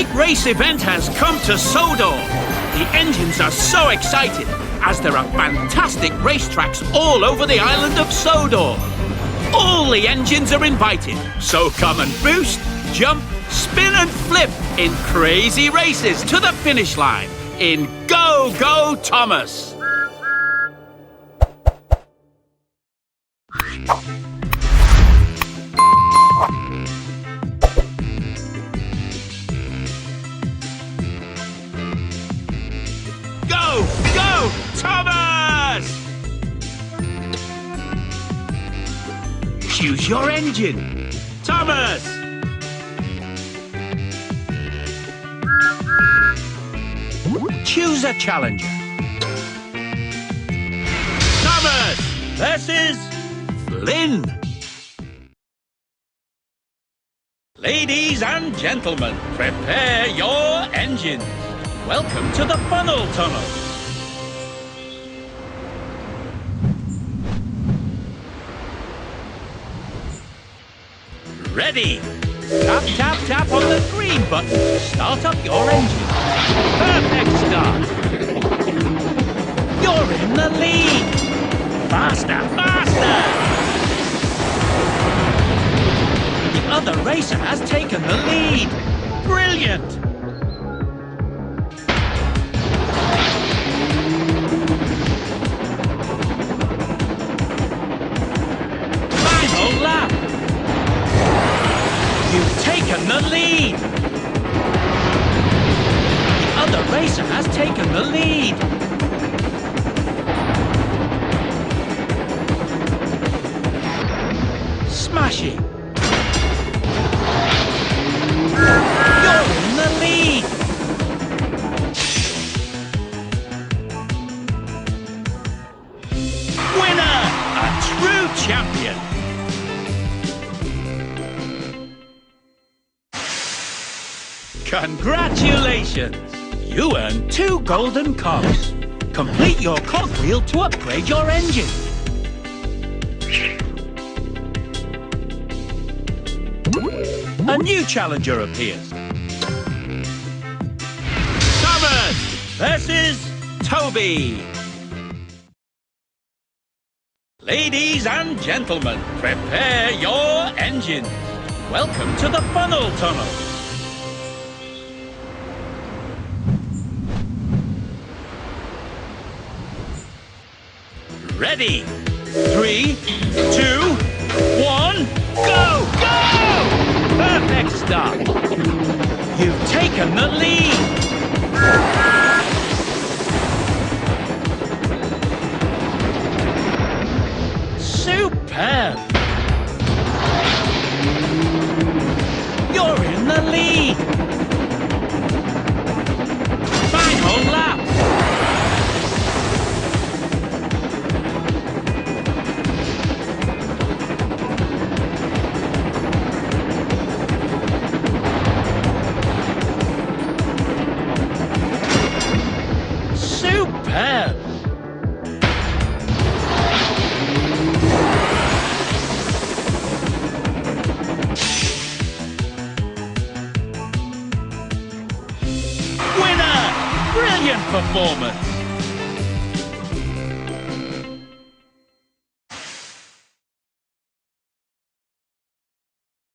great race event has come to Sodor. The engines are so excited as there are fantastic racetracks all over the island of Sodor. All the engines are invited, so come and boost, jump, spin and flip in crazy races to the finish line in Go Go Tomas. Go Go Tomas! Choose your engine. Tomas! Choose a challenger. Tomas! This is Flynn. Ladies and gentlemen, prepare your engines. Welcome to the funnel tunnel. Ready? Tap, tap, tap on the green button. Start up your engine. Perfect start. You're in the lead. Faster, faster. The other racer has taken the lead. Brilliant. Final lap. You've taken the lead! The other racer has taken the lead! Smashing! You're in the lead! Winner! A true champion! Congratulations! You earned 2 golden cogs. Complete your cogwheel to upgrade your engine. A new challenger appears. Thomas! This is Toby. Ladies and gentlemen, prepare your engines. Welcome to the funnel tunnel. Ready? 3, 2, 1, go! Go! Perfect start. You've taken the lead. Superb. You're in the lead. Final lap. Superb! Winner! Brilliant performance!